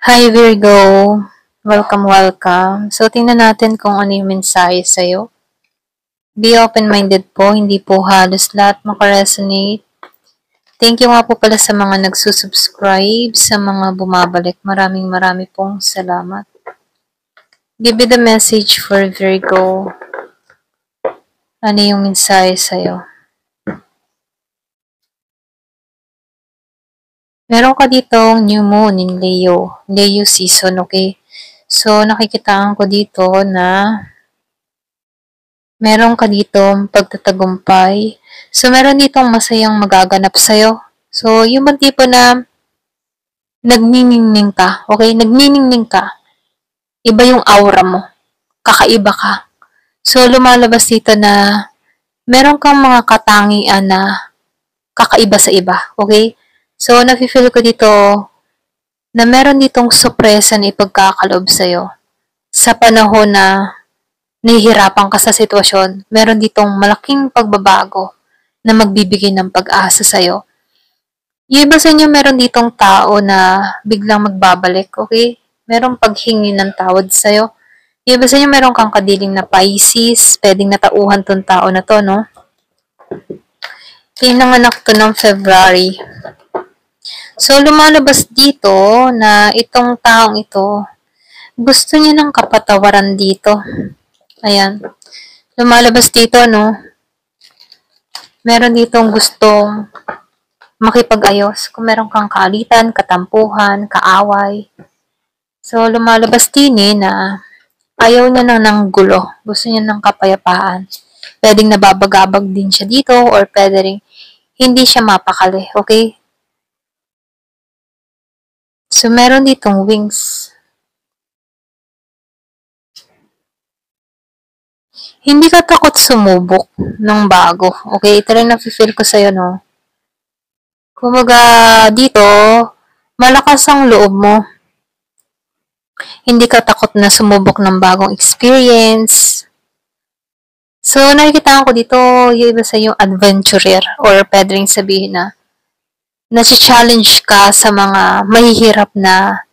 Hi Virgo! Welcome, welcome. So, tingnan natin kung ano yung mensahe sa'yo. Be open-minded po, hindi po halos lahat makaresonate. Thank you nga po pala sa mga nagsusubscribe, sa mga bumabalik. Maraming pong salamat. Give me the message for Virgo. Ano yung mensahe sa'yo? Meron ka ditong new moon in Leo. Leo season, okay? So, nakikitaan ko dito na meron ka ditong pagtatagumpay. So, meron ditong masayang magaganap sa'yo. So, yung bang tipo na nagniningning ka, okay? Nagniningning ka. Iba yung aura mo. Kakaiba ka. So, lumalabas dito na meron kang mga katangian na kakaiba sa iba, okay? So, nafe-feel ko dito na meron ditong sorpresa na ipagkakaloob sa'yo. Sa panahon na nahihirapan ka sa sitwasyon, meron ditong malaking pagbabago na magbibigay ng pag-asa sa'yo. Yung iba sa inyo, meron ditong tao na biglang magbabalik, okay? Merong paghingi ng tawad sa'yo. Yung iba sa inyo, meron kang kadiling na Pisces, pwedeng natauhan tong tao na to, no? Pinanganak to ng February. So, lumalabas dito na itong taong ito, gusto niya ng kapatawaran dito. Ayan. Lumalabas dito, no? Meron ditong gustong makipag-ayos. Kung meron kang kaalitan, katampuhan, kaaway. So, lumalabas din na ayaw niya ng gulo. Gusto niya ng kapayapaan. Pwedeng nababagabag din siya dito or pwedeng hindi siya mapakali. Okay? So, meron ditong wings. Hindi ka takot sumubok ng bago. Okay? Ito rin nafe-feel ko sa'yo, no? Kumaga, dito, malakas ang loob mo. Hindi ka takot na sumubok ng bagong experience. So, nakikita ko dito, yung iba sa yung adventurer or pwedeng sabihin na nasi-challenge ka sa mga mahihirap na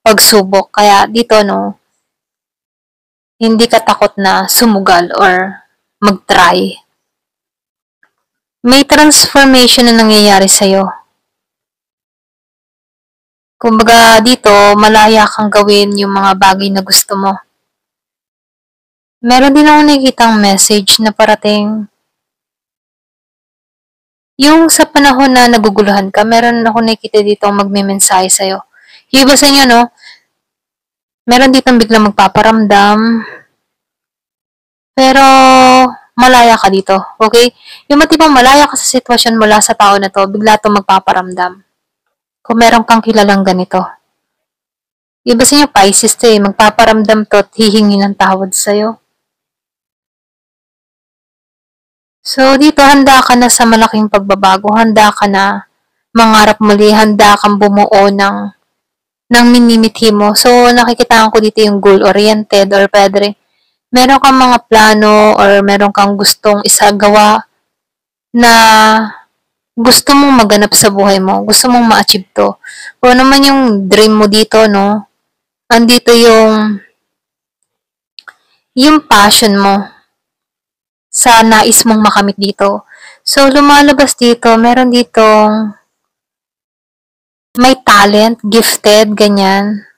pagsubok. Kaya dito, no, hindi ka takot na sumugal or mag-try. May transformation na nangyayari sa'yo. Kumbaga dito, malaya kang gawin yung mga bagay na gusto mo. Meron din ako nakikitang message na parating yung sa panahon na naguguluhan ka, meron ako nakikita dito magme-mensahe sa'yo. Yung iba sa inyo, no? Meron dito biglang magpaparamdam. Pero, malaya ka dito. Okay? Yung matibang malaya ka sa sitwasyon mula sa tao na to, bigla itong magpaparamdam. Kung meron kang kilalang ganito. Iba sa inyo, Pisces to eh. Magpaparamdam to at hihingi ng tawad sa'yo. So, dito handa ka na sa malaking pagbabago. Handa ka na mangarap muli. Handa kang bumuo ng minimithi mo. So, nakikitaan ko dito yung goal-oriented or pwede meron kang mga plano or meron kang gustong isagawa na gusto mong maganap sa buhay mo. Gusto mong ma-achieve to. Kung ano man yung dream mo dito, no? Andito yung passion mo sa nais mong makamit dito. So, lumalabas dito, meron ditong may talent, gifted, ganyan.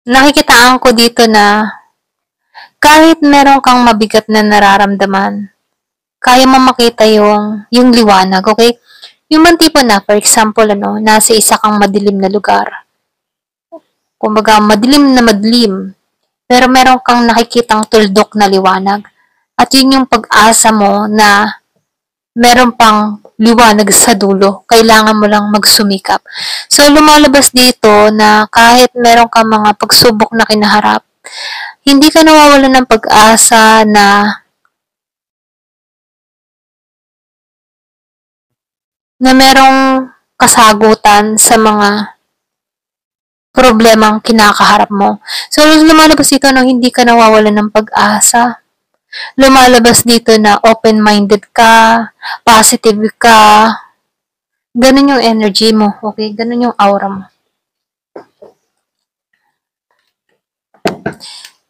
Nakikitaan ko dito na kahit meron kang mabigat na nararamdaman, kaya mo makita yung liwanag, okay? Yung man tipo na, for example, nasa isa kang madilim na lugar. Kumbaga, madilim na madilim, pero meron kang nakikitang tuldok na liwanag. At yun yung pag-asa mo na meron pang liwanag sa dulo. Kailangan mo lang magsumikap. So, lumalabas dito na kahit meron kang mga pagsubok na kinaharap, hindi ka nawawalan ng pag-asa na merong kasagutan sa mga problemang kinakaharap mo. So, lumalabas dito na hindi ka nawawalan ng pag-asa. Lumalabas dito na open-minded ka, positive ka, Ganun yung energy mo, okay? Ganun yung aura mo.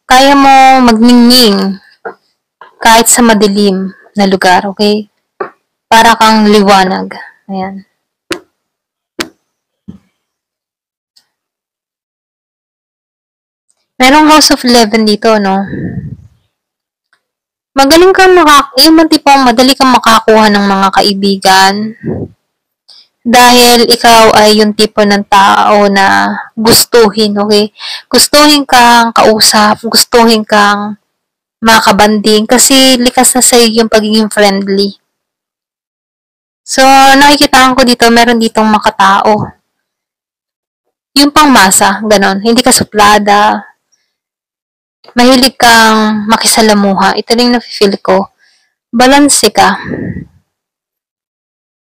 Kaya mo magningning kahit sa madilim na lugar, okay? Para kang liwanag. Ayan. Merong House of 11 dito, no? Magaling kang yung tipong madali kang makakuha ng mga kaibigan. Dahil ikaw ay yung tipo ng tao na gustuhin, okay? Gustuhin kang kausap, gustuhin kang makabanding kasi likas na sa'yo yung pagiging friendly. So, nakikitaan ko dito, meron ditong makatao. Yung pangmasa, ganon. Hindi ka suplada. Mahilig kang makisalamuha. Ito lang nafe-feel ko. Balanse ka.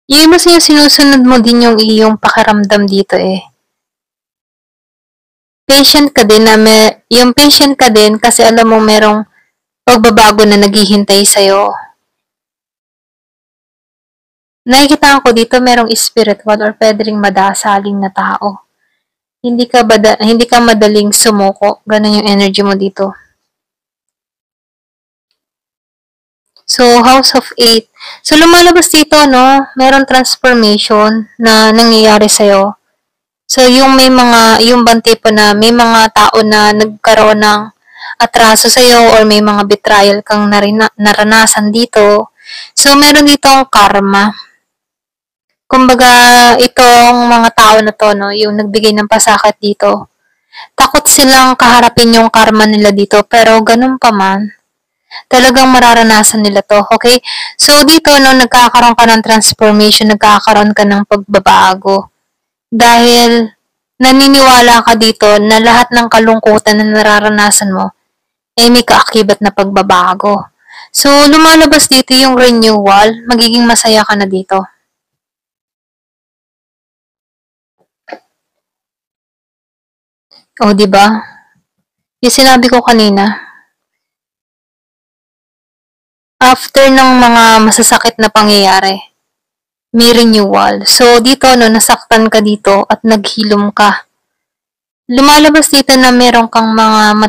Yung mas yung sinusunod mo din yung iyong pakiramdam dito eh. Patient ka din yung patient ka din kasi alam mo merong pagbabago na naghihintay sa'yo. Nakikita ko dito merong spiritual or pwede ring madasaling na tao. Hindi ka madaling sumuko. Ganun yung energy mo dito. So, House of 8. So, lumalabas dito, no? Meron transformation na nangyayari sa'yo. So, yung bang tipo na may mga tao na nagkaroon ng atraso sa'yo or may mga betrayal kang naranasan dito. So, meron dito ang karma. Kumbaga, itong mga tao na to, no? Yung nagbigay ng pasakit dito. Takot silang kaharapin yung karma nila dito, pero ganun pa man, talagang mararanasan nila to, okay? So, dito, no, nagkakaroon ka ng transformation, nagkakaroon ka ng pagbabago. Dahil, naniniwala ka dito na lahat ng kalungkutan na nararanasan mo, ay may kaakibat na pagbabago. So, lumalabas dito yung renewal, magiging masaya ka na dito. O, di ba? Yung sinabi ko kanina, after ng mga masasakit na pangyayari, may renewal. So, dito, no, nasaktan ka dito at naghilom ka. Lumalabas dito na meron kang mga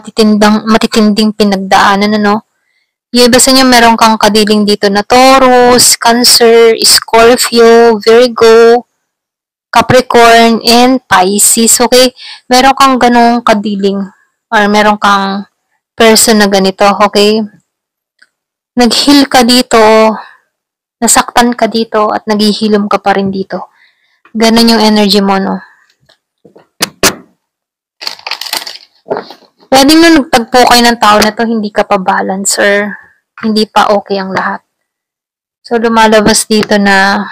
matitinding pinagdaanan, ano? Yung iba sa inyo, meron kang kadiling dito na Taurus, Cancer, Scorpio, Virgo, Capricorn, and Pisces, okay? Meron kang ganong kadiling or meron kang person na ganito, okay? Nag-heal ka dito, nasaktan ka dito, at naghihilom ka pa rin dito. Ganon yung energy mo, no? Pwedeng nung nagtagpo kayo ng tao na to, hindi ka pa balance or hindi pa okay ang lahat. So, lumalabas dito na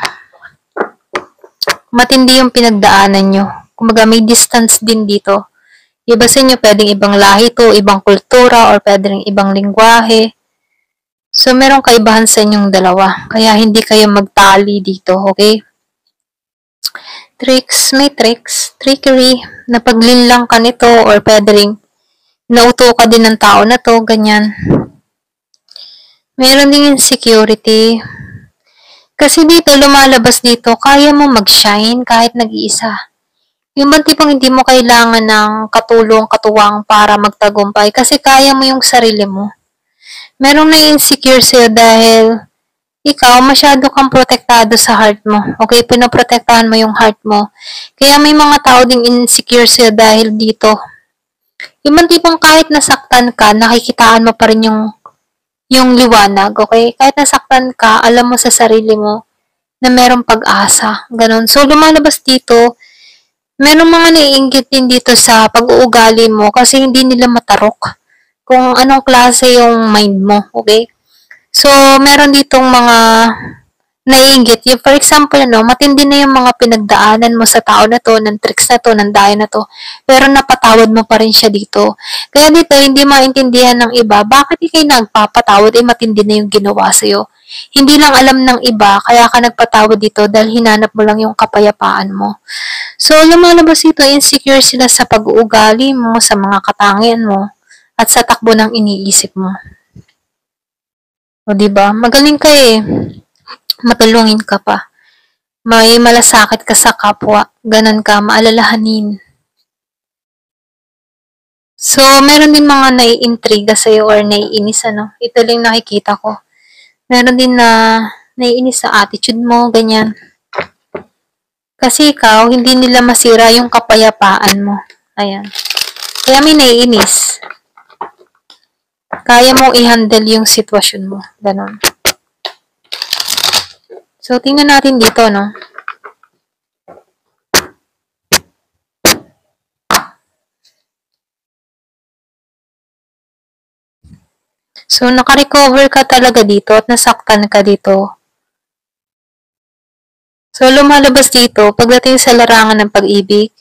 matindi yung pinagdaanan nyo. Kumbaga, may distance din dito. Iba sa inyo, pwedeng ibang lahi to, ibang kultura, or pwedeng ibang lingwahe. So, merong kaibahan sa inyong dalawa. Kaya, hindi kayo magtali dito, okay? May tricks, trickery, na paglinlang ka nito, or pwedeng nauto ka din ng tao na to, ganyan. Meron din insecurity. Kasi dito, lumalabas dito, kaya mo mag-shine kahit nag-iisa. Yung bang tipong hindi mo kailangan ng katulong-katuwang para magtagumpay kasi kaya mo yung sarili mo. Merong na-insecure sa'yo dahil ikaw masyado kang protektado sa heart mo. Okay, pinoprotektahan mo yung heart mo. Kaya may mga tao ding insecure sa'yo dahil dito. Yung bang tipong kahit nasaktan ka, nakikitaan mo pa rin yung liwanag, okay? Kahit nasaktan ka, alam mo sa sarili mo na merong pag-asa. Ganon. So, lumalabas dito, merong mga naiinggit din dito sa pag-uugali mo kasi hindi nila matarok kung anong klase yung mind mo, okay? So, meron ditong mga naiinggit. Yung, for example, matindi na yung mga pinagdaanan mo sa tao na to, ng tricks na to, ng daya na to, pero napatawad mo pa rin siya dito. Kaya dito, hindi maintindihan ng iba, bakit ikay nagpapatawad, matindi na yung ginawa sa'yo. Hindi lang alam ng iba, kaya ka nagpatawad dito dahil hinanap mo lang yung kapayapaan mo. So, lumalabas dito, insecure sila sa pag-uugali mo, sa mga katangian mo, at sa takbo ng iniisip mo. O, diba? Magaling ka eh. Matulungin ka pa. may malasakit ka sa kapwa, ganon ka, maalalahanin. So, meron din mga naiintriga sa'yo or naiinis, ano? Ito lang nakikita ko. Meron din na naiinis sa attitude mo, ganyan. Kasi ikaw, hindi nila masira yung kapayapaan mo. Ayan. Kaya may naiinis. Kaya mong i-handle yung sitwasyon mo. Ganon. So, tingnan natin dito, no? So, nakarecover ka talaga dito at nasaktan ka dito. So, lumalabas dito, pagdating sa larangan ng pag-ibig,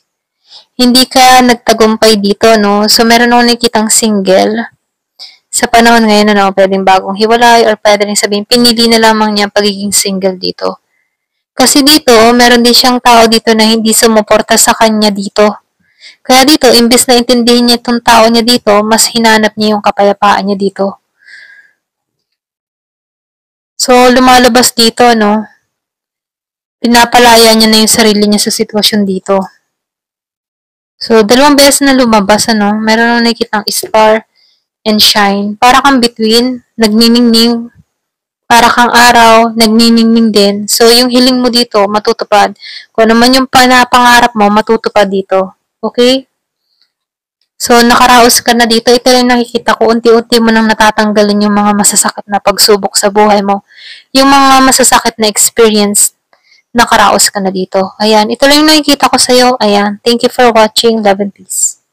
hindi ka nagtagumpay dito, no? So, meron akong nakikitang single. Sa panahon ngayon, ano, pwedeng bagong hiwalay or pwede rin sabihin, pinili na lamang niya pagiging single dito. Kasi dito, meron din siyang tao dito na hindi sumuporta sa kanya dito. Kaya dito, imbes na intindihin niya itong tao niya dito, mas hinanap niya yung kapayapaan niya dito. So, lumalabas dito, no? Pinapalaya niya na yung sarili niya sa sitwasyon dito. So, 2 beses na lumabas, ano? Meron akong nakikitang star and shine. Para kang between, nagniningning. Para kang araw, nagniningning din. So, yung hiling mo dito, matutupad. Kung ano man yung panapangarap mo, matutupad dito. Okay? So, nakaraos ka na dito. Ito rin nakikita ko, unti-unti mo nang natatanggalin yung mga masasakit na pagsubok sa buhay mo. Yung mga masasakit na experience, nakaraos ka na dito. Ayan, ito lang yung nakikita ko sa'yo. Ayan, thank you for watching. Love and peace.